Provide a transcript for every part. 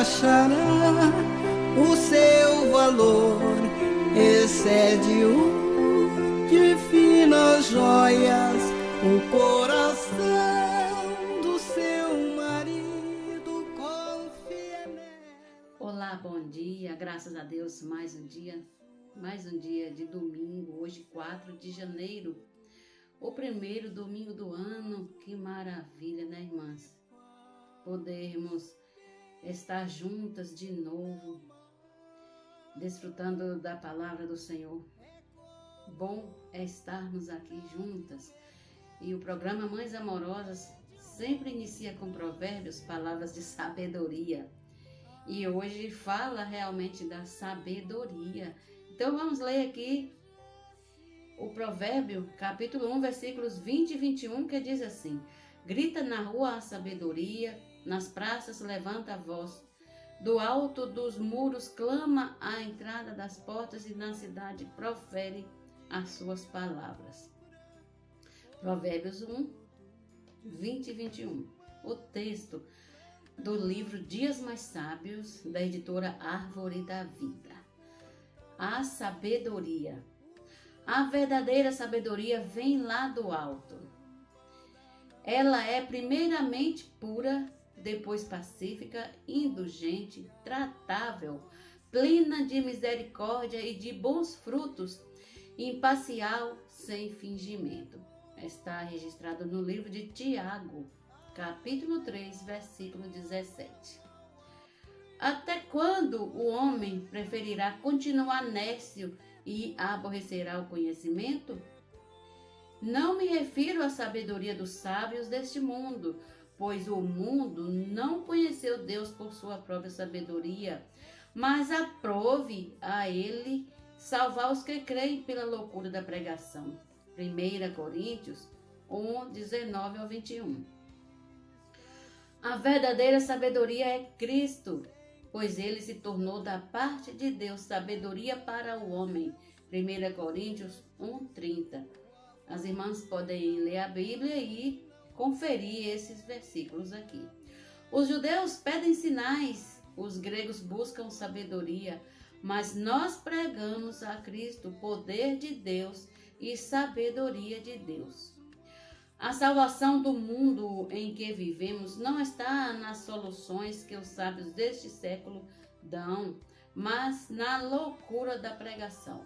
achará o seu valor, excede o de finas joias, o coração do seu marido confia nela. Olá, bom dia, graças a Deus, mais um dia de domingo, hoje 4 de janeiro, o primeiro domingo do ano. Que maravilha, né, irmãs? Podermos estar juntas de novo, desfrutando da palavra do Senhor. Bom é estarmos aqui juntas. E o programa Mães Amorosas sempre inicia com provérbios, palavras de sabedoria. E hoje fala realmente da sabedoria. Então vamos ler aqui o provérbio, capítulo 1, versículos 20 e 21, que diz assim: grita na rua a sabedoria, nas praças levanta a voz, do alto dos muros clama à entrada das portas e na cidade profere as suas palavras. Provérbios 1, 20 e 21. O texto do livro Dias Mais Sábios, da editora Árvore da Vida. A sabedoria. A verdadeira sabedoria vem lá do alto. Ela é primeiramente pura, depois pacífica, indulgente, tratável, plena de misericórdia e de bons frutos, imparcial, sem fingimento. Está registrado no livro de Tiago, capítulo 3, versículo 17. Até quando o homem preferirá continuar nércio e aborrecerá o conhecimento? Não me refiro à sabedoria dos sábios deste mundo, pois o mundo não conheceu Deus por sua própria sabedoria, mas aprove a ele salvar os que creem pela loucura da pregação. 1 Coríntios 1, 19 ao 21. A verdadeira sabedoria é Cristo, pois ele se tornou da parte de Deus sabedoria para o homem. 1 Coríntios 1:30. As irmãs podem ler a Bíblia e conferir esses versículos aqui. Os judeus pedem sinais, os gregos buscam sabedoria, mas nós pregamos a Cristo, poder de Deus e sabedoria de Deus. A salvação do mundo em que vivemos não está nas soluções que os sábios deste século dão, mas na loucura da pregação.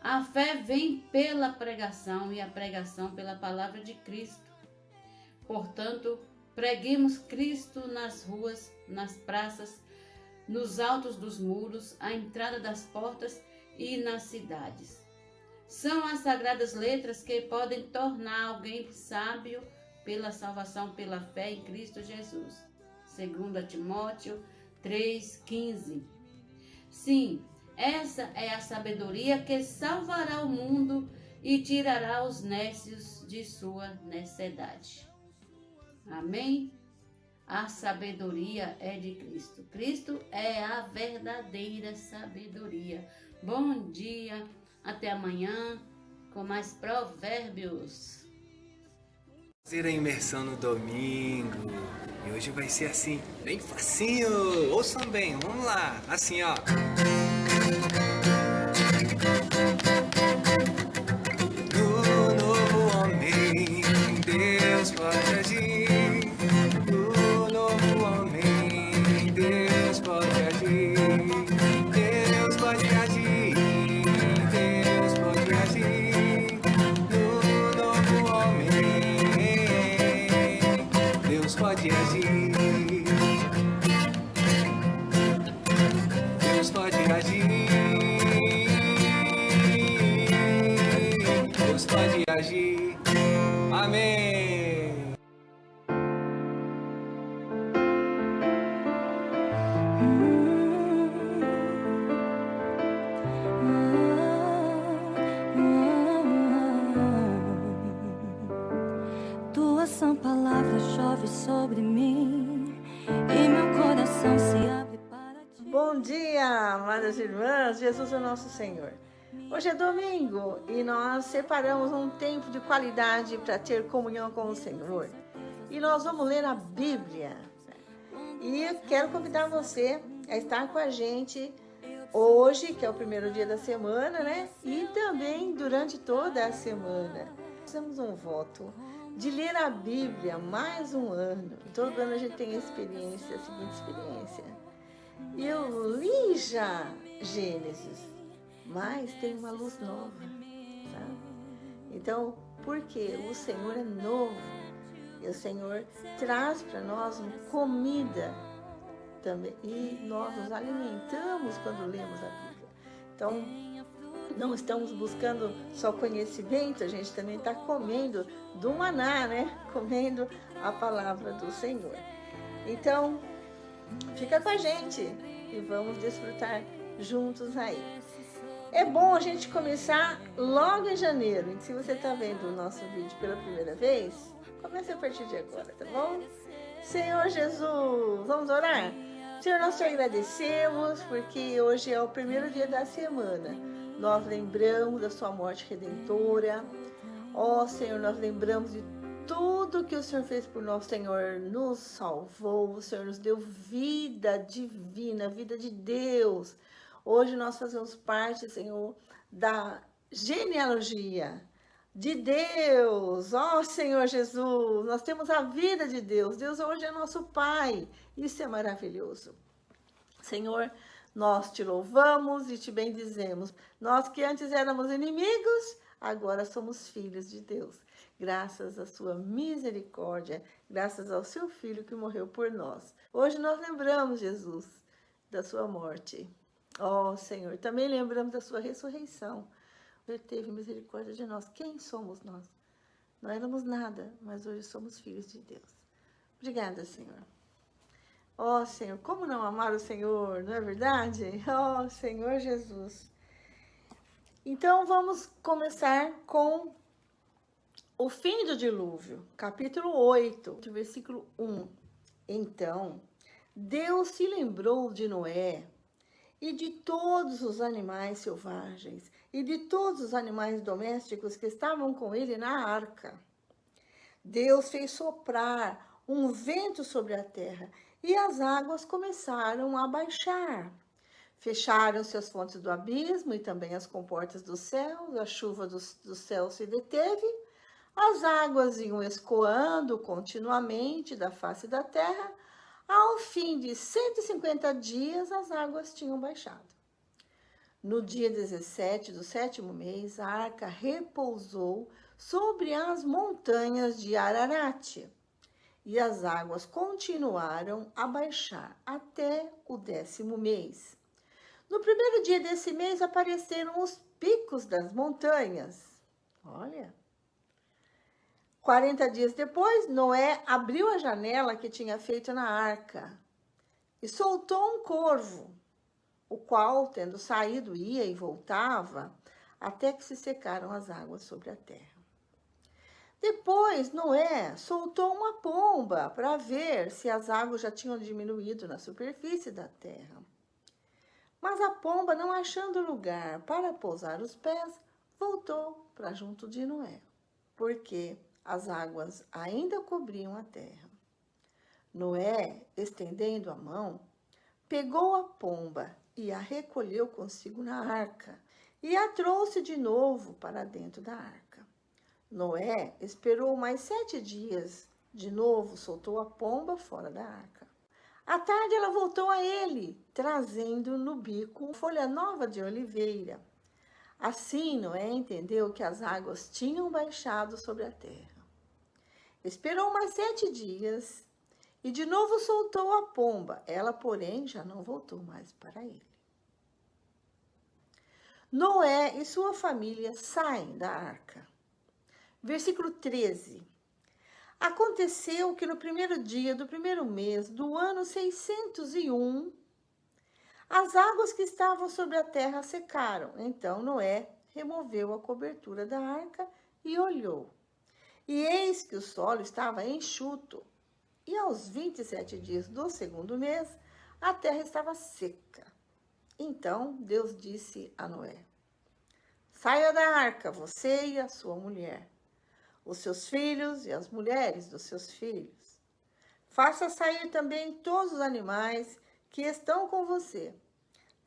A fé vem pela pregação e a pregação pela palavra de Cristo. Portanto, preguemos Cristo nas ruas, nas praças, nos altos dos muros, à entrada das portas e nas cidades. São as sagradas letras que podem tornar alguém sábio pela salvação, pela fé em Cristo Jesus. 2 Timóteo 3,15. Sim, essa é a sabedoria que salvará o mundo e tirará os nércios de sua necessidade. Amém? A sabedoria é de Cristo. Cristo é a verdadeira sabedoria. Bom dia, até amanhã com mais provérbios. Fazer a imersão no domingo. E hoje vai ser assim, bem facinho. Ouçam bem, vamos lá. Assim, ó. No novo homem, Deus pode agir. No novo homem, Deus pode agir. Deus pode agir. Deus pode agir. No novo homem, Deus pode agir. Deus pode agir. Deus pode agir. Amém. Tua sã palavra chove sobre mim e meu coração se abre para ti. Bom dia, amadas irmãs, Jesus é o nosso Senhor. Hoje é domingo e nós separamos um tempo de qualidade para ter comunhão com o Senhor. E nós vamos ler a Bíblia. E quero convidar você a estar com a gente hoje, que é o primeiro dia da semana, né? E também durante toda a semana. Fizemos um voto de ler a Bíblia mais um ano. Todo ano a gente tem a seguinte experiência. Eu li já Gênesis, mas tem uma luz nova, sabe? Então, porque o Senhor é novo e o Senhor traz para nós comida também, e nós nos alimentamos quando lemos a Bíblia. Então, não estamos buscando só conhecimento, a gente também está comendo do maná, né? Comendo a palavra do Senhor. Então, fica com a gente e vamos desfrutar juntos aí. É bom a gente começar logo em janeiro. E se você está vendo o nosso vídeo pela primeira vez, comece a partir de agora, tá bom? Senhor Jesus, vamos orar? Senhor, nós te agradecemos porque hoje é o primeiro dia da semana. Nós lembramos da sua morte redentora. Ó Senhor, nós lembramos de tudo que o Senhor fez por nós. Senhor nos salvou, o Senhor nos deu vida divina, vida de Deus. Hoje nós fazemos parte, Senhor, da genealogia de Deus. Ó Senhor Jesus, nós temos a vida de Deus. Deus hoje é nosso Pai. Isso é maravilhoso. Senhor, nós te louvamos e te bendizemos. Nós que antes éramos inimigos, agora somos filhos de Deus. Graças à sua misericórdia, graças ao seu Filho que morreu por nós. Hoje nós lembramos, Jesus, da sua morte. Ó Senhor, também lembramos da sua ressurreição. Ele teve misericórdia de nós. Quem somos nós? Não éramos nada, mas hoje somos filhos de Deus. Obrigada, Senhor. Ó Senhor, como não amar o Senhor, não é verdade? Ó Senhor Jesus. Então vamos começar com o fim do dilúvio, capítulo 8, versículo 1. Então, Deus se lembrou de Noé e de todos os animais selvagens e de todos os animais domésticos que estavam com ele na arca. Deus fez soprar um vento sobre a terra e as águas começaram a baixar. Fecharam-se as fontes do abismo e também as comportas dos céus, a chuva dos céus se deteve, as águas iam escoando continuamente da face da terra. Ao fim de 150 dias, as águas tinham baixado. No dia 17 do 7º mês, a arca repousou sobre as montanhas de Ararat, e as águas continuaram a baixar até o 10º mês. No primeiro dia desse mês, apareceram os picos das montanhas. Olha! 40 dias depois, Noé abriu a janela que tinha feito na arca e soltou um corvo, o qual, tendo saído, ia e voltava, até que se secaram as águas sobre a terra. Depois, Noé soltou uma pomba para ver se as águas já tinham diminuído na superfície da terra. Mas a pomba, não achando lugar para pousar os pés, voltou para junto de Noé, porque as águas ainda cobriam a terra. Noé, estendendo a mão, pegou a pomba e a recolheu consigo na arca e a trouxe de novo para dentro da arca. Noé esperou mais 7 dias, de novo soltou a pomba fora da arca. À tarde ela voltou a ele, trazendo no bico folha nova de oliveira. Assim, Noé entendeu que as águas tinham baixado sobre a terra. Esperou mais 7 dias e de novo soltou a pomba. Ela, porém, já não voltou mais para ele. Noé e sua família saem da arca. Versículo 13. Aconteceu que no primeiro dia do primeiro mês do ano 601, as águas que estavam sobre a terra secaram. Então Noé removeu a cobertura da arca e olhou. E eis que o solo estava enxuto. E aos 27 dias do segundo mês, a terra estava seca. Então Deus disse a Noé: saia da arca, você e a sua mulher, os seus filhos e as mulheres dos seus filhos. Faça sair também todos os animais que estão com você,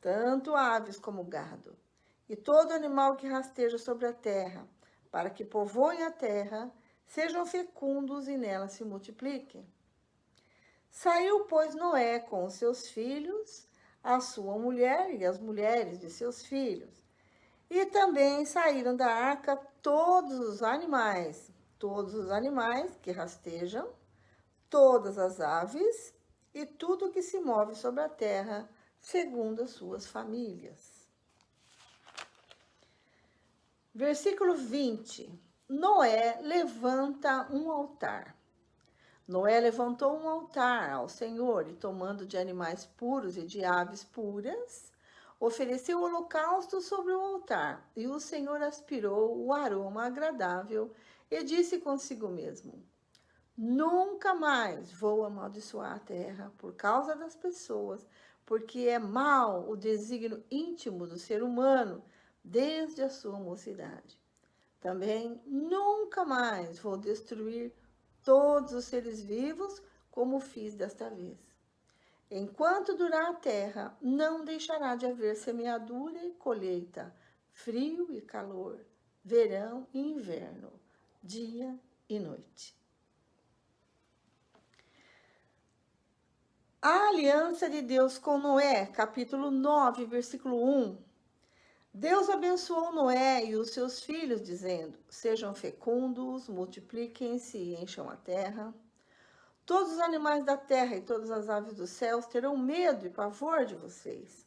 tanto aves como gado, e todo animal que rasteja sobre a terra, para que povoem a terra, sejam fecundos e nela se multipliquem. Saiu, pois, Noé com os seus filhos, a sua mulher e as mulheres de seus filhos. E também saíram da arca todos os animais que rastejam, todas as aves e tudo que se move sobre a terra, segundo as suas famílias. Versículo 20. Noé levanta um altar. Noé levantou um altar ao Senhor e, tomando de animais puros e de aves puras, ofereceu holocausto sobre o altar. E o Senhor aspirou o aroma agradável e disse consigo mesmo: nunca mais vou amaldiçoar a terra por causa das pessoas, porque é mau o desígnio íntimo do ser humano desde a sua mocidade. Também nunca mais vou destruir todos os seres vivos, como fiz desta vez. Enquanto durar a terra, não deixará de haver semeadura e colheita, frio e calor, verão e inverno, dia e noite. A aliança de Deus com Noé, capítulo 9, versículo 1. Deus abençoou Noé e os seus filhos, dizendo: sejam fecundos, multipliquem-se e encham a terra. Todos os animais da terra e todas as aves dos céus terão medo e pavor de vocês.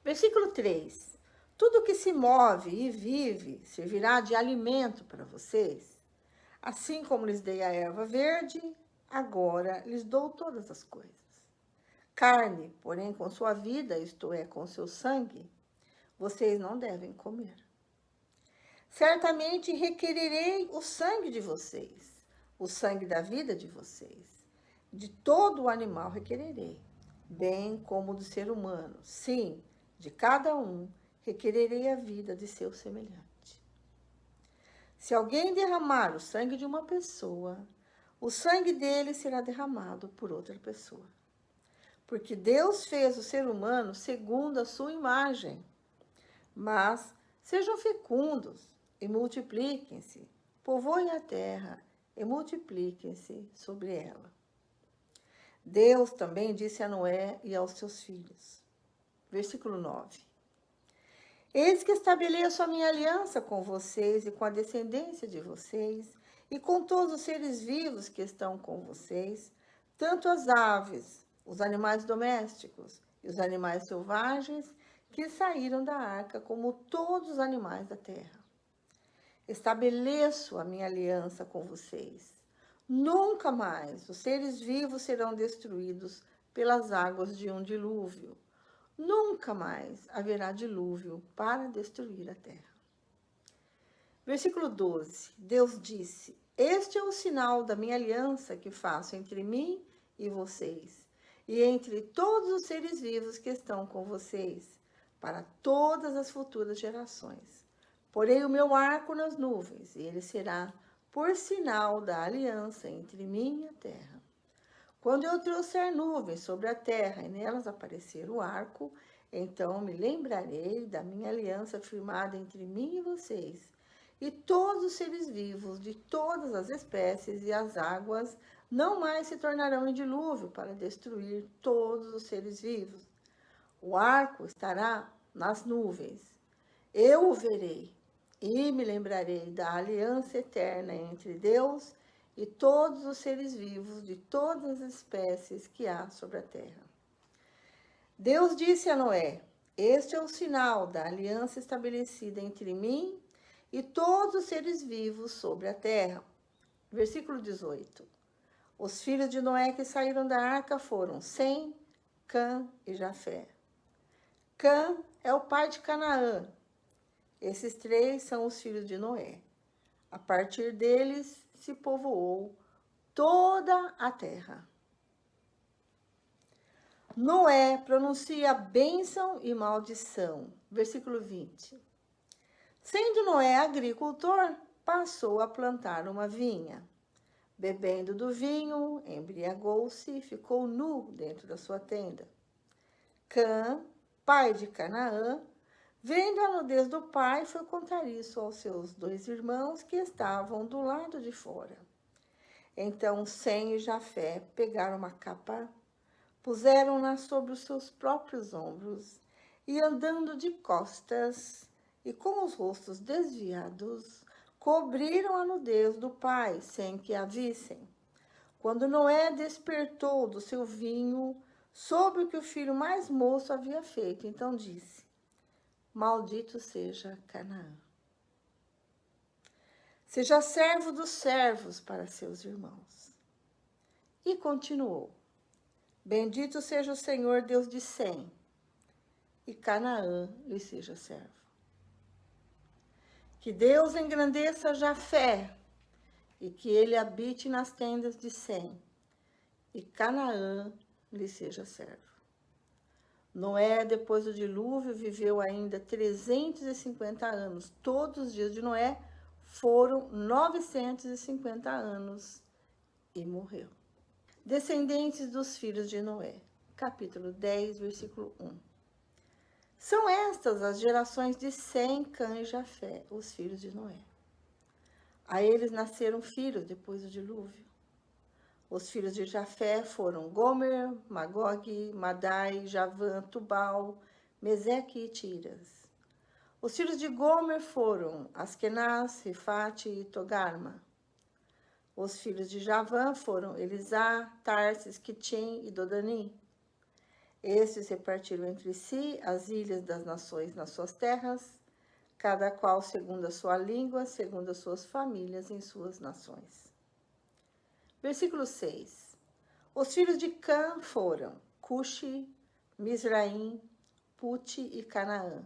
Versículo 3. Tudo que se move e vive servirá de alimento para vocês. Assim como lhes dei a erva verde, agora lhes dou todas as coisas. Carne, porém, com sua vida, isto é, com seu sangue, vocês não devem comer. Certamente requererei o sangue de vocês, o sangue da vida de vocês. De todo o animal requererei, bem como do ser humano. Sim, de cada um requererei a vida de seu semelhante. Se alguém derramar o sangue de uma pessoa, o sangue dele será derramado por outra pessoa. Porque Deus fez o ser humano segundo a sua imagem. Mas sejam fecundos e multipliquem-se, povoem a terra e multipliquem-se sobre ela. Deus também disse a Noé e aos seus filhos. Versículo 9. Eis que estabeleço a minha aliança com vocês e com a descendência de vocês, e com todos os seres vivos que estão com vocês, tanto as aves, os animais domésticos e os animais selvagens que saíram da arca, como todos os animais da terra. Estabeleço a minha aliança com vocês. Nunca mais os seres vivos serão destruídos pelas águas de um dilúvio. Nunca mais haverá dilúvio para destruir a terra. Versículo 12. Deus disse: este é o sinal da minha aliança que faço entre mim e vocês, e entre todos os seres vivos que estão com vocês, para todas as futuras gerações. Porei o meu arco nas nuvens, e ele será por sinal da aliança entre mim e a terra. Quando eu trouxer nuvens sobre a terra e nelas aparecer o arco, então me lembrarei da minha aliança firmada entre mim e vocês, e todos os seres vivos de todas as espécies, e as águas não mais se tornarão em dilúvio para destruir todos os seres vivos. O arco estará nas nuvens. Eu o verei e me lembrarei da aliança eterna entre Deus e todos os seres vivos de todas as espécies que há sobre a terra. Deus disse a Noé: este é o sinal da aliança estabelecida entre mim e todos os seres vivos sobre a terra. Versículo 18. Os filhos de Noé que saíram da arca foram Sem, Cã e Jafé. Cã é o pai de Canaã. Esses três são os filhos de Noé. A partir deles se povoou toda a terra. Noé pronuncia bênção e maldição. Versículo 20. Sendo Noé agricultor, passou a plantar uma vinha. Bebendo do vinho, embriagou-se e ficou nu dentro da sua tenda. Cã, pai de Canaã, vendo a nudez do pai, foi contar isso aos seus 2 irmãos que estavam do lado de fora. Então Sem e Jafé pegaram uma capa, puseram-na sobre os seus próprios ombros e, andando de costas e com os rostos desviados, cobriram a nudez do pai, sem que a vissem. Quando Noé despertou do seu vinho, soube o que o filho mais moço havia feito. Então disse: Maldito seja Canaã. Seja servo dos servos para seus irmãos. E continuou: Bendito seja o Senhor Deus de Sem, e Canaã lhe seja servo. Que Deus engrandeça Jafé, e que ele habite nas tendas de Sem, e Canaã lhe seja servo. Noé, depois do dilúvio, viveu ainda 350 anos. Todos os dias de Noé foram 950 anos e morreu. Descendentes dos filhos de Noé, capítulo 10, versículo 1. São estas as gerações de Sem, Cã e Jafé, os filhos de Noé. A eles nasceram filhos depois do dilúvio. Os filhos de Jafé foram Gomer, Magog, Madai, Javã, Tubal, Meseque e Tiras. Os filhos de Gomer foram Askenaz, Rifate e Togarma. Os filhos de Javã foram Elisá, Tarsis, Quitim e Dodanim. Estes repartiram entre si as ilhas das nações nas suas terras, cada qual segundo a sua língua, segundo as suas famílias em suas nações. Versículo 6. Os filhos de Cã foram Cuxi, Misraim, Puti e Canaã.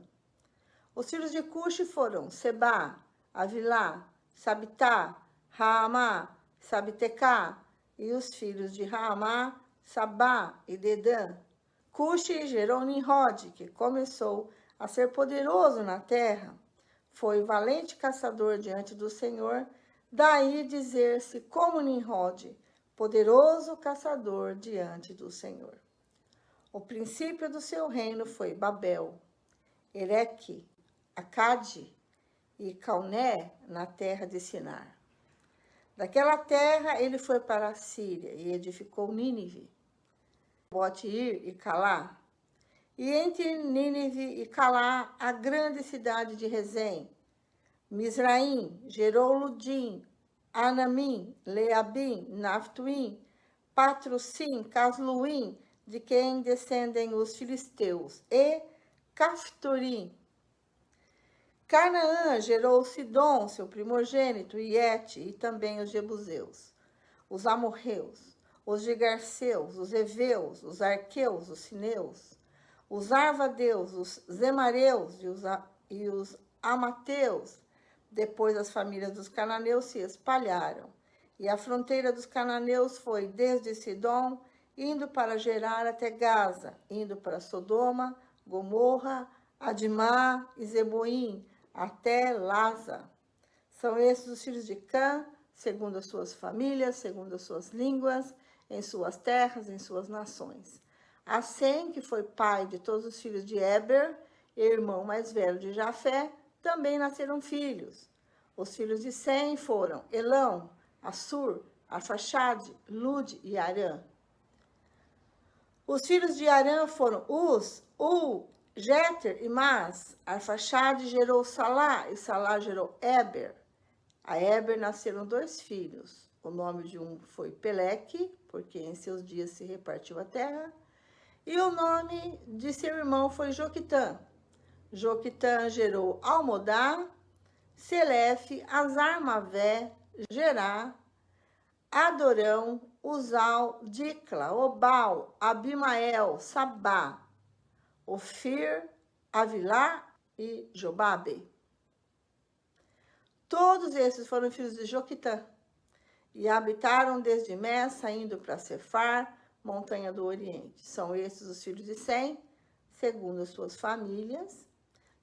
Os filhos de Cuxi foram Sebá, Avilá, Sabitá, Raamá, Sabitecá, e os filhos de Raamá, Sabá e Dedã. Cuxi gerou Nimrod, que começou a ser poderoso na terra. Foi valente caçador diante do Senhor, daí dizer-se como Nimrod, poderoso caçador diante do Senhor. O princípio do seu reino foi Babel, Ereque, Acade e Calné, na terra de Sinar. Daquela terra ele foi para a Síria e edificou Nínive, Bote-ir e Calá. E entre Nínive e Calá, a grande cidade de Rezém. Misraim gerou Ludim, Anamim, Leabim, Naftuim, Patrocim, Casluim, de quem descendem os filisteus, e Caftorim. Canaã gerou Sidom, seu primogênito, e Et, e também os jebuseus, os amorreus, os gigarseus, os heveus, os arqueus, os sineus, os arvadeus, os zemareus e os amateus. Depois as famílias dos cananeus se espalharam, e a fronteira dos cananeus foi desde Sidom, indo para Gerar até Gaza, indo para Sodoma, Gomorra, Adimá e Zeboim, até Laza. São esses os filhos de Cã, segundo as suas famílias, segundo as suas línguas, em suas terras, em suas nações. A Sem, que foi pai de todos os filhos de Éber, irmão mais velho de Jafé, também nasceram filhos. Os filhos de Sem foram Elão, Assur, Arfaxade, Lude e Arã. Os filhos de Arã foram Uz, Ul, Jéter e Mas. Arfaxade gerou Salá e Salá gerou Éber. A Éber nasceram 2 filhos. O nome de um foi Peleque, porque em seus dias se repartiu a terra. E o nome de seu irmão foi Joquitã. Joquitã gerou Almodá, Selefe, Azarmavé, Gerá, Adorão, Uzal, Dicla, Obal, Abimael, Sabá, Ofir, Avilá e Jobabe. Todos esses foram filhos de Joquitã e habitaram desde Messa, indo para Cefar, montanha do Oriente. São esses os filhos de Sem, segundo as suas famílias,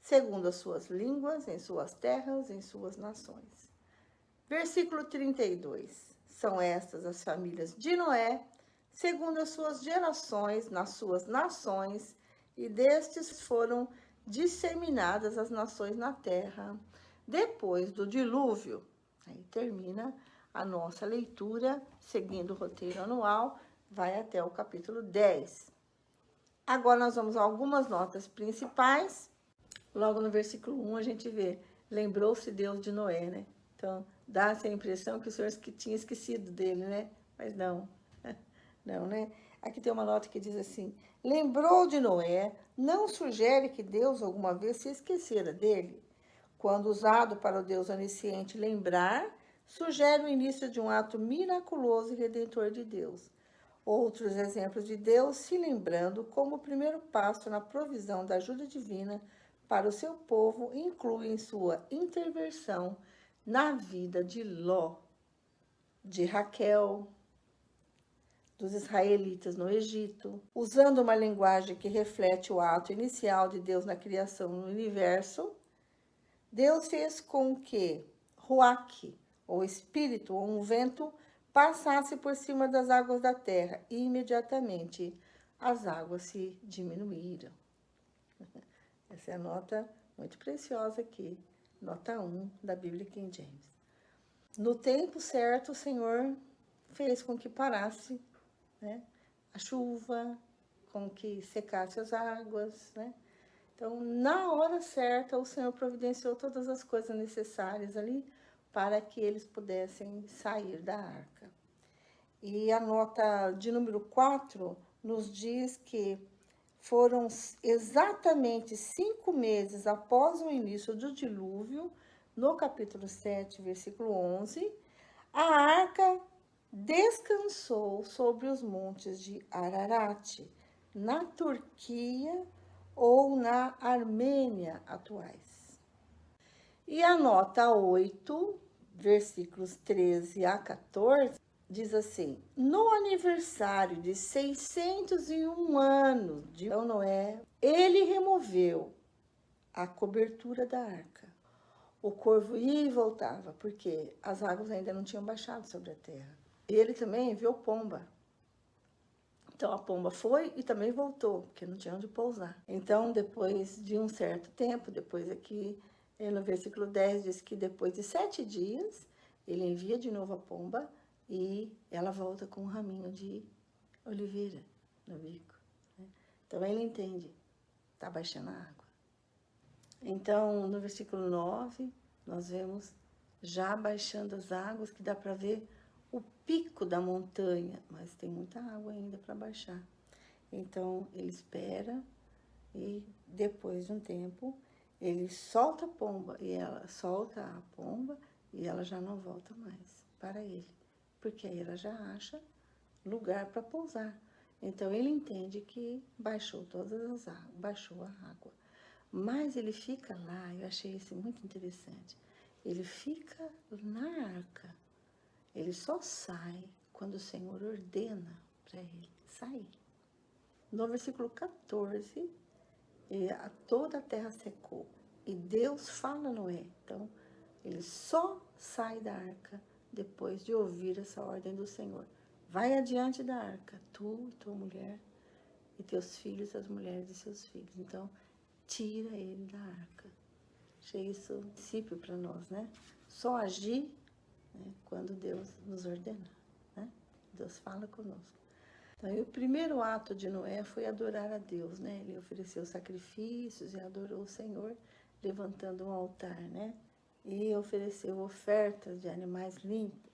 segundo as suas línguas, em suas terras, em suas nações. Versículo 32. São estas as famílias de Noé, segundo as suas gerações, nas suas nações, e destes foram disseminadas as nações na terra. Depois do dilúvio, aí termina a nossa leitura, seguindo o roteiro anual, vai até o capítulo 10. Agora nós vamos a algumas notas principais. Logo no versículo 1 a gente vê, lembrou-se Deus de Noé, né? Então, dá essa impressão que o Senhor tinha esquecido dele, né? Mas não, não, né? Aqui tem uma nota que diz assim, lembrou de Noé, não sugere que Deus alguma vez se esquecera dele. Quando usado para o Deus onisciente lembrar, sugere o início de um ato miraculoso e redentor de Deus. Outros exemplos de Deus se lembrando como o primeiro passo na provisão da ajuda divina para o seu povo incluem sua intervenção na vida de Ló, de Raquel, dos israelitas no Egito, usando uma linguagem que reflete o ato inicial de Deus na criação no universo. Deus fez com que Ruach, ou espírito, ou um vento, passasse por cima das águas da terra, e imediatamente as águas se diminuíram. Essa é a nota muito preciosa aqui, nota 1 da Bíblia King James. No tempo certo, o Senhor fez com que parasse, né, a chuva, com que secasse as águas, né? Então, na hora certa, o Senhor providenciou todas as coisas necessárias ali para que eles pudessem sair da arca. E a nota de número 4 nos diz que foram exatamente 5 meses após o início do dilúvio, no capítulo 7, versículo 11, a arca descansou sobre os montes de Ararat, na Turquia ou na Armênia atuais. E a nota 8, versículos 13 a 14, diz assim, no aniversário de 601 anos de Noé, ele removeu a cobertura da arca. O corvo ia e voltava, porque as águas ainda não tinham baixado sobre a terra. E ele também enviou pomba. Então, a pomba foi e também voltou, porque não tinha onde pousar. Então, depois de um certo tempo, depois aqui, no versículo 10, diz que depois de 7 dias, ele envia de novo a pomba e ela volta com um raminho de oliveira no bico. Né? Então, ele entende, está baixando a água. Então, no versículo 9, nós vemos já baixando as águas, que dá para ver o pico da montanha, mas tem muita água ainda para baixar. Então, ele espera e depois de um tempo, ele solta a pomba e ela solta a pomba e ela já não volta mais para ele, porque aí ela já acha lugar para pousar. Então, ele entende que baixou todas as águas, baixou a água. Mas ele fica lá, eu achei isso muito interessante, ele fica na arca. Ele só sai quando o Senhor ordena para ele sair. No versículo 14, toda a terra secou. E Deus fala a Noé. Então, ele só sai da arca depois de ouvir essa ordem do Senhor. Vai adiante da arca, tu e tua mulher, e teus filhos, as mulheres de seus filhos. Então, tira ele da arca. Achei isso um princípio para nós, né? Só agir, né, quando Deus nos ordena, né? Deus fala conosco. Então, o primeiro ato de Noé foi adorar a Deus, né? Ele ofereceu sacrifícios e adorou o Senhor, levantando um altar, né? E ofereceu ofertas de animais limpos.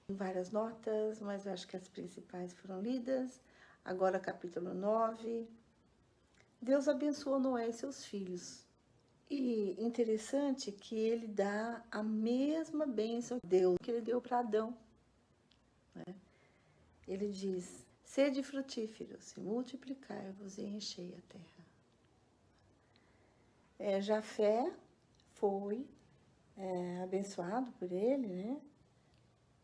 Tem várias notas, mas eu acho que as principais foram lidas. Agora, capítulo 9. Deus abençoou Noé e seus filhos. E interessante que ele dá a mesma bênção a Deus que ele deu para Adão. Né? Ele diz, sede frutíferos, multiplicai-vos e enchei a terra. Jafé foi abençoado por ele, né?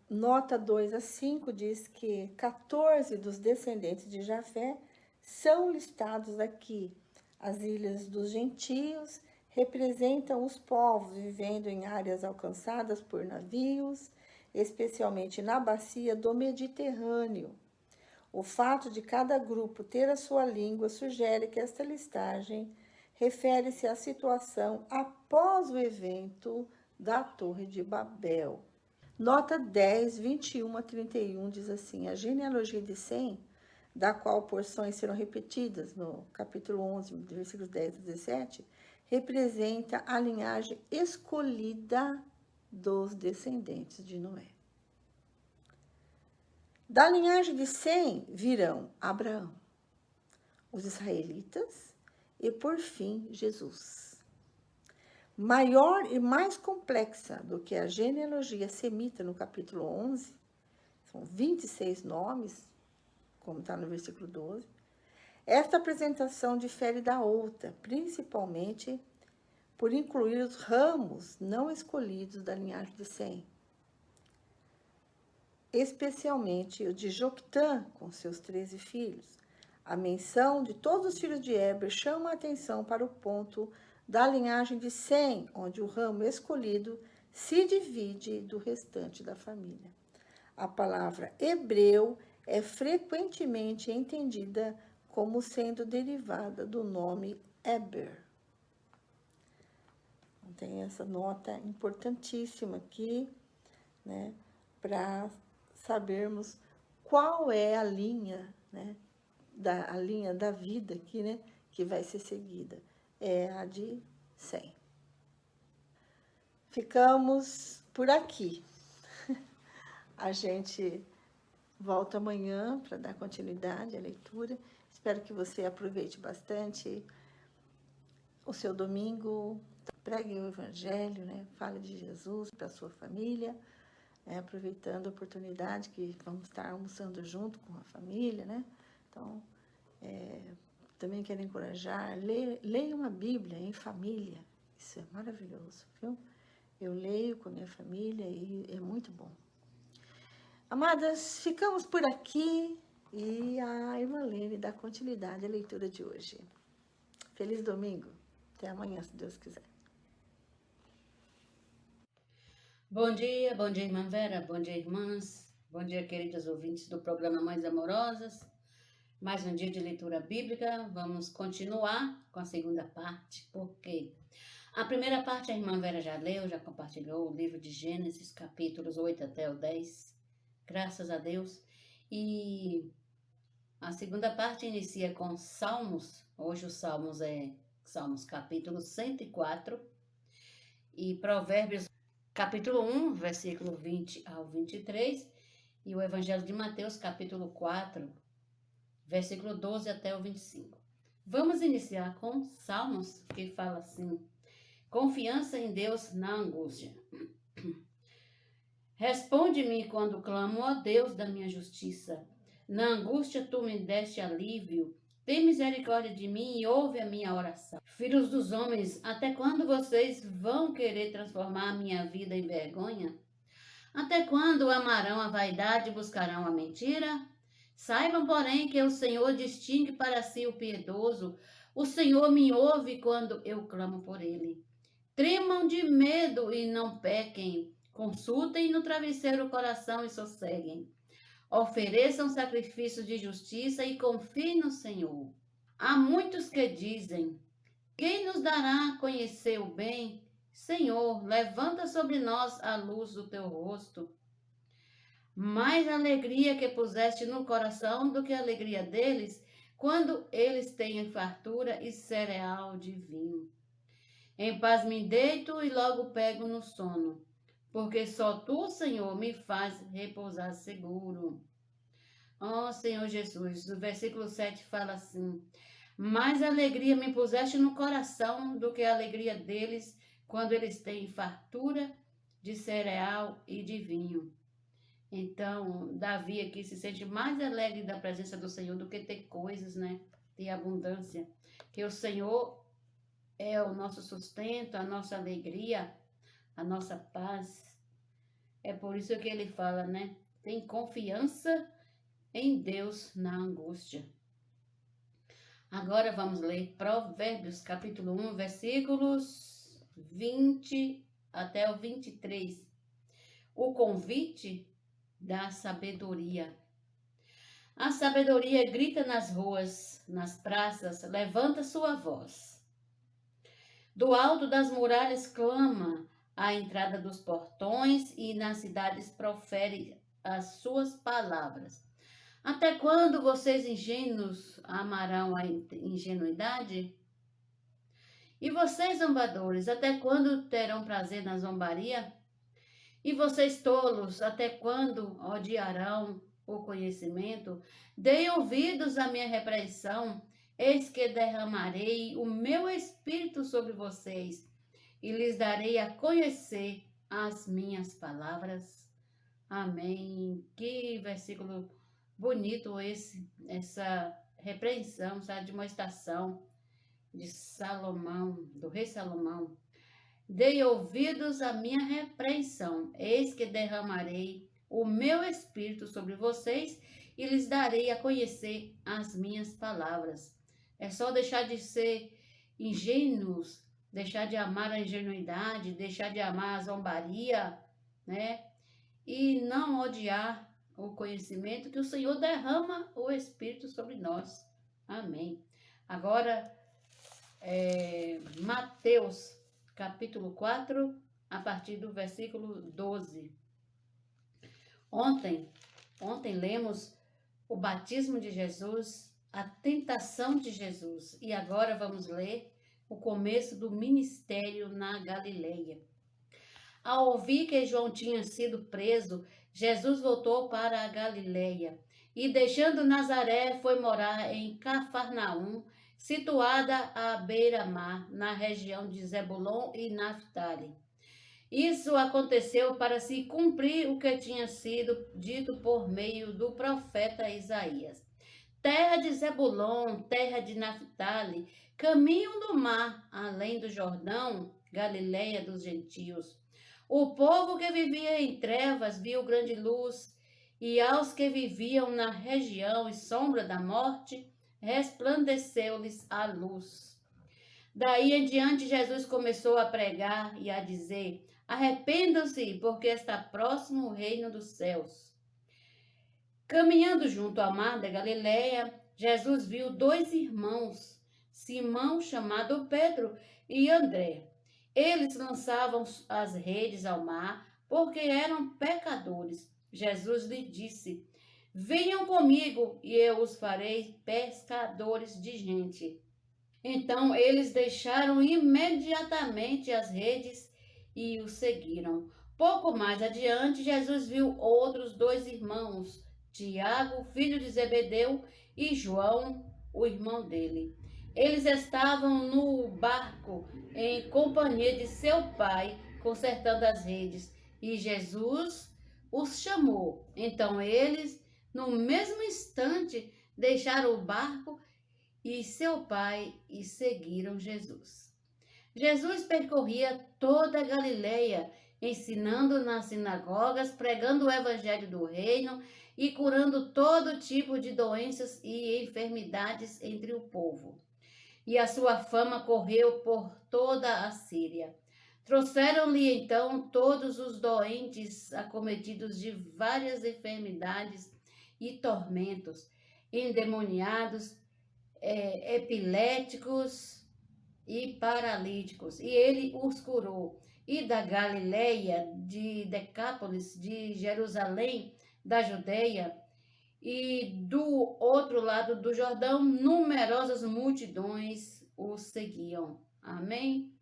Nota 2 a 5 diz que 14 dos descendentes de Jafé são listados aqui. As ilhas dos gentios representam os povos vivendo em áreas alcançadas por navios especialmente na bacia do Mediterrâneo. O fato de cada grupo ter a sua língua sugere que esta listagem refere-se à situação após o evento da Torre de Babel. Nota 10, 21 a 31 diz assim: a genealogia de Sem, da qual porções serão repetidas no capítulo 11, versículos 10 a 17, representa a linhagem escolhida dos descendentes de Noé. Da linhagem de Sem virão Abraão, os israelitas e, por fim, Jesus. Maior e mais complexa do que a genealogia semita no capítulo 11, são 26 nomes, como está no versículo 12, esta apresentação difere da outra, principalmente por incluir os ramos não escolhidos da linhagem de Sem, especialmente o de Joctã, com seus 13 filhos. A menção de todos os filhos de Éber chama a atenção para o ponto da linhagem de Sem, onde o ramo escolhido se divide do restante da família. A palavra hebreu é frequentemente entendida como sendo derivada do nome Eber. Tem essa nota importantíssima aqui, né, para sabermos qual é a linha, né, a linha da vida aqui, né, que vai ser seguida. É a de Sem. Ficamos por aqui. A gente volta amanhã para dar continuidade à leitura. Espero que você aproveite bastante o seu domingo. Pregue o Evangelho, né? Fale de Jesus para a sua família, aproveitando a oportunidade que vamos estar almoçando junto com a família, né? Então, também quero encorajar, leia uma Bíblia em família, isso é maravilhoso, viu? Eu leio com a minha família e é muito bom. Amadas, ficamos por aqui e a irmã Lene dá continuidade à leitura de hoje. Feliz domingo, até amanhã, se Deus quiser. Bom dia, irmã Vera, bom dia, irmãs, bom dia, queridos ouvintes do programa Mães Amorosas. Mais um dia de leitura bíblica, vamos continuar com a segunda parte, porque a primeira parte a irmã Vera já leu, já compartilhou o livro de Gênesis, capítulos 8 até o 10, graças a Deus. E a segunda parte inicia com Salmos, hoje os Salmos é Salmos capítulo 104 e Provérbios capítulo 1, versículo 20 ao 23, e o Evangelho de Mateus, capítulo 4, versículo 12 até o 25. Vamos iniciar com Salmos, que fala assim: confiança em Deus na angústia. Responde-me quando clamo, ó Deus da minha justiça. Na angústia tu me deste alívio. Tem misericórdia de mim e ouve a minha oração. Filhos dos homens, até quando vocês vão querer transformar a minha vida em vergonha? Até quando amarão a vaidade e buscarão a mentira? Saibam, porém, que o Senhor distingue para si o piedoso. O Senhor me ouve quando eu clamo por ele. Tremam de medo e não pequem. Consultem no travesseiro o coração e sosseguem. Ofereçam sacrifícios de justiça e confiem no Senhor. Há muitos que dizem: quem nos dará a conhecer o bem? Senhor, levanta sobre nós a luz do teu rosto. Mais alegria que puseste no coração do que a alegria deles, quando eles têm fartura e cereal de vinho. Em paz me deito e logo pego no sono, porque só tu, Senhor, me faz repousar seguro. Ó Senhor Jesus, o versículo 7 fala assim: mais alegria me puseste no coração do que a alegria deles, quando eles têm fartura de cereal e de vinho. Então, Davi aqui se sente mais alegre da presença do Senhor do que ter coisas, né? Ter abundância. Que o Senhor é o nosso sustento, a nossa alegria, a nossa paz. É por isso que ele fala, né? Tem confiança em Deus na angústia. Agora vamos ler Provérbios, capítulo 1, versículos 20 até o 23. o convite da sabedoria. A sabedoria grita nas ruas, nas praças, levanta sua voz. Do alto das muralhas clama, à entrada dos portões e nas cidades profere as suas palavras. Até quando vocês ingênuos amarão a ingenuidade? E vocês, zombadores, até quando terão prazer na zombaria? E vocês, tolos, até quando odiarão o conhecimento? Deem ouvidos à minha repreensão, eis que derramarei o meu espírito sobre vocês e lhes darei a conhecer as minhas palavras. Amém. Que versículo bonito essa repreensão, essa admoestação de Salomão, do rei Salomão. Dei ouvidos à minha repreensão, eis que derramarei o meu espírito sobre vocês e lhes darei a conhecer as minhas palavras. É só deixar de ser ingênuos, deixar de amar a ingenuidade, deixar de amar a zombaria, né? E não odiar o conhecimento, que o Senhor derrama o Espírito sobre nós. Amém. Agora, Mateus, capítulo 4, a partir do versículo 12. Ontem lemos o batismo de Jesus, a tentação de Jesus, e agora vamos ler o começo do ministério na Galileia. Ao ouvir que João tinha sido preso, Jesus voltou para a Galileia e, deixando Nazaré, foi morar em Cafarnaum, situada à beira-mar, na região de Zebulon e Naftali. Isso aconteceu para se cumprir o que tinha sido dito por meio do profeta Isaías. Terra de Zebulon, terra de Naftali, caminho do mar, além do Jordão, Galileia dos gentios. O povo que vivia em trevas viu grande luz, e aos que viviam na região e sombra da morte, resplandeceu-lhes a luz. Daí em diante, Jesus começou a pregar e a dizer: arrependam-se, porque está próximo o reino dos céus. Caminhando junto ao mar da Galileia, Jesus viu dois irmãos, Simão, chamado Pedro, e André. Eles lançavam as redes ao mar, porque eram pecadores. Jesus lhe disse: venham comigo, e eu os farei pescadores de gente. Então eles deixaram imediatamente as redes e o seguiram. Pouco mais adiante, Jesus viu outros dois irmãos, Tiago, filho de Zebedeu, e João, o irmão dele. Eles estavam no barco em companhia de seu pai, consertando as redes, e Jesus os chamou. Então eles, no mesmo instante, deixaram o barco e seu pai e seguiram Jesus. Jesus percorria toda a Galileia, ensinando nas sinagogas, pregando o evangelho do reino e curando todo tipo de doenças e enfermidades entre o povo. E a sua fama correu por toda a Síria. Trouxeram-lhe então todos os doentes acometidos de várias enfermidades e tormentos, endemoniados, epiléticos e paralíticos, e ele os curou. E da Galileia, de Decápolis, de Jerusalém, da Judeia e do outro lado do Jordão, numerosas multidões o seguiam. Amém?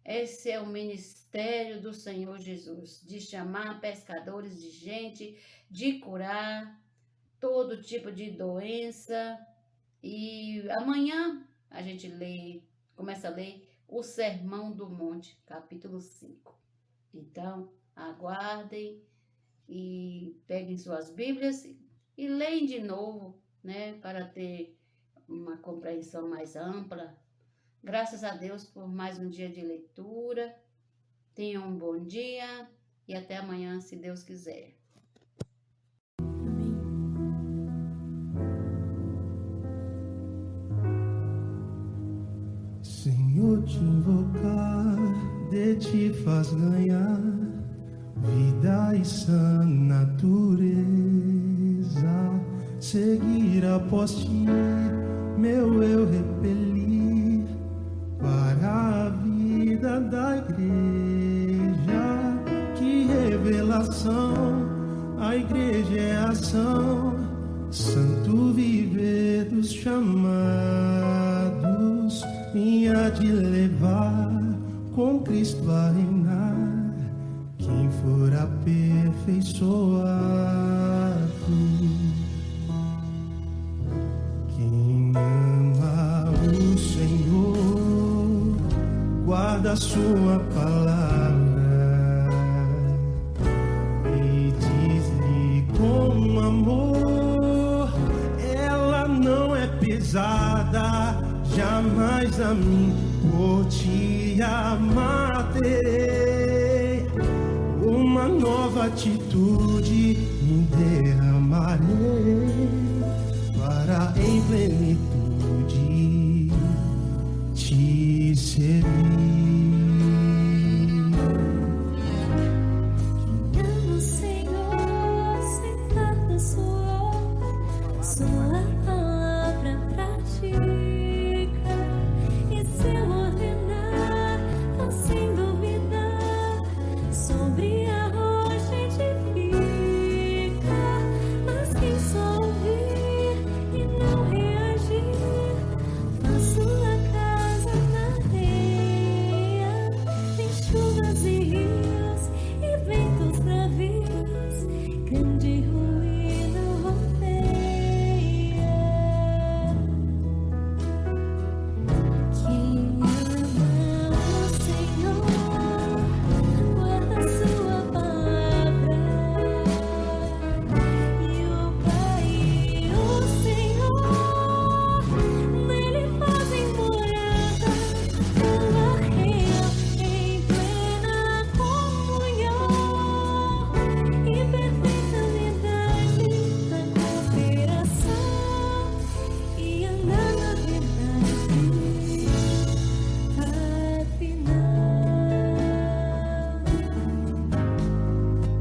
Esse é o ministério do Senhor Jesus, de chamar pescadores de gente, de curar todo tipo de doença. E amanhã a gente começa a ler o Sermão do Monte, capítulo 5. Então, aguardem e peguem suas Bíblias e leem de novo, né, para ter uma compreensão mais ampla. Graças a Deus por mais um dia de leitura. Tenham um bom dia e até amanhã, se Deus quiser. Senhor, te invocar, de ti faz ganhar vida e sã natureza, seguir após ti, meu eu repelir para a vida da igreja. Que revelação, a igreja é ação, santo viver dos chamados, e há de levar com Cristo a reinar quem for aperfeiçoado. Quem ama o Senhor guarda a sua palavra e diz-lhe com amor. Ela não é pesada, jamais a mim por te amar terei. Uma nova atitude me derramarei para em plenitude te servir. Quem ama o Senhor sem fardo suor, sua palavra pratica, e seu ordenar não sem duvidar, sobre a rocha edifica. Mas quem só ouvir e não reagir, faz sua casa na areia, tem chuvas e rios e ventos bravios, grande ruína rodeia. Quem ama o Senhor guarda sua palavra, e o Pai, o Senhor, nele fazem morada, ela reina em plena comunhão e perfeita unidade na cooperação, e andar na verdade afinal.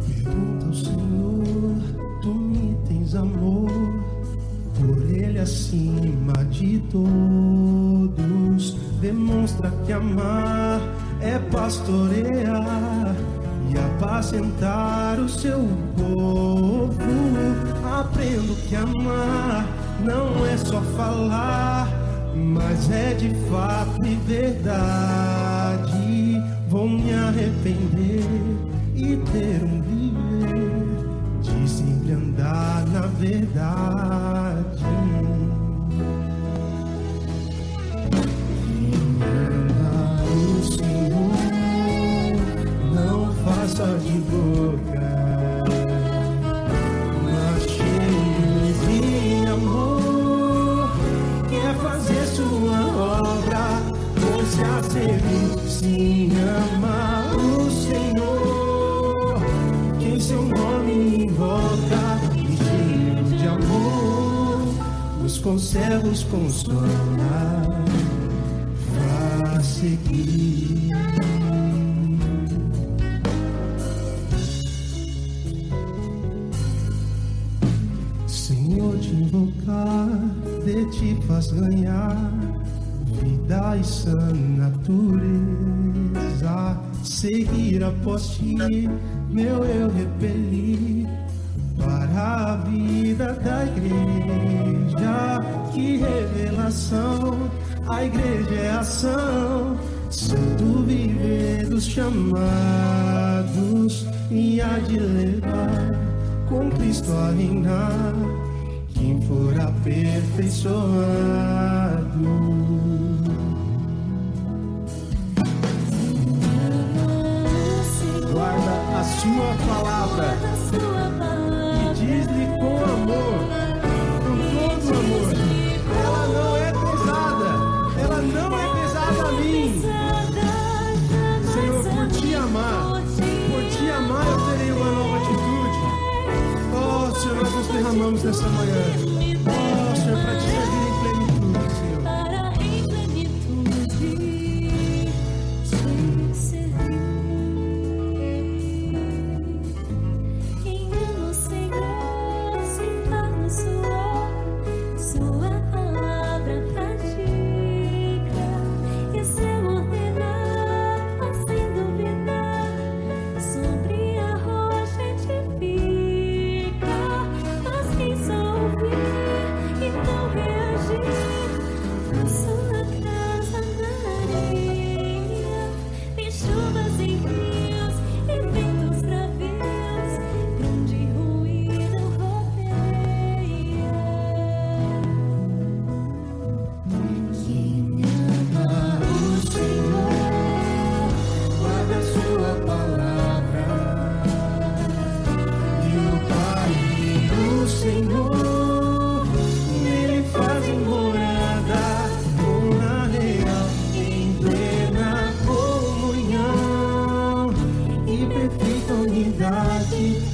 Pergunta ao Senhor, tu me tens amor por Ele acima de todos. Demonstra que amar é pastorear e apacentar o seu povo. Aprendo que amar não é só falar, mas é de fato e verdade. Vou me arrepender e ter um viver de sempre andar na verdade. Quem ama o Senhor não faz só de boca, mas cheio de amor, quer fazer sua obra, pôs-se a servir. Sim, ama o Senhor, quem seu nome invoca, e cheio de amor, os conservos consola, vá seguir. Senhor, te invocar, de ti faz ganhar vida e sã natureza, seguir após ti, meu eu repelir para a vida da igreja. Que revelação, a igreja é ação, santo viver dos chamados, e há de levar com Cristo a reinar quem for aperfeiçoado. Guarda a sua palavra e diz-lhe com amor, com todo amor. Ela não é pesada, ela não é pesada a mim. Senhor, por te amar eu terei uma nova atitude. Oh, Senhor, nós nos derramamos nessa manhã. Oh, Senhor, para te servir em plenitude, Senhor. Para em plenitude te servir.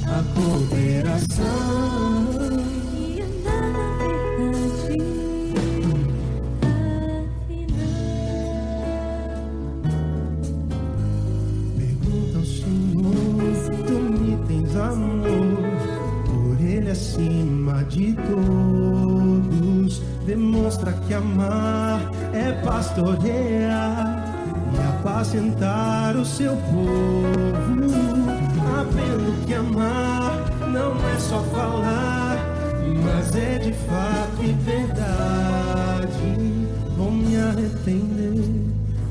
a cooperação. E andar na verdade, Pergunta ao Senhor, tu me tens amor, por Ele acima de todos. Demonstra que amar é pastorear e apacentar o seu povo. Aprendo que amar não é só falar, mas é de fato e verdade. Vou me arrepender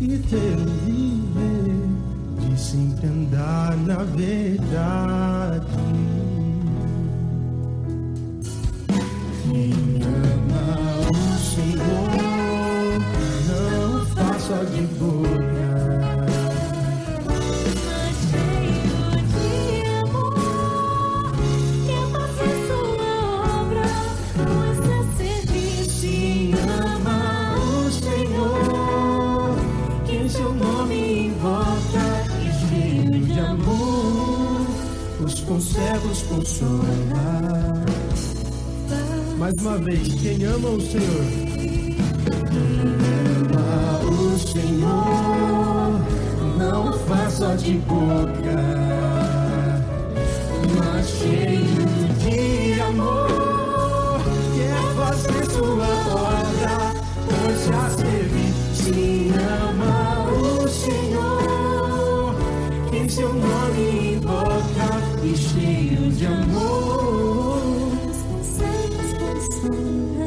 e ter o viver de sempre andar na verdade. Quem ama o Senhor não faz só de boca, mas cheio de amor, quer fazer sua obra, pois é serviço. quem ama o Senhor, quem seu nome invoca, e cheio de amor, os concebos consola. Mais uma vez, quem ama o Senhor, quem ama o Senhor, não faz só de boca, mas cheio de amor, quer fazer sua obra, pois já serve. Se ama o Senhor, quem seu nome invoca, e cheio de amor, Os conceitos consolam.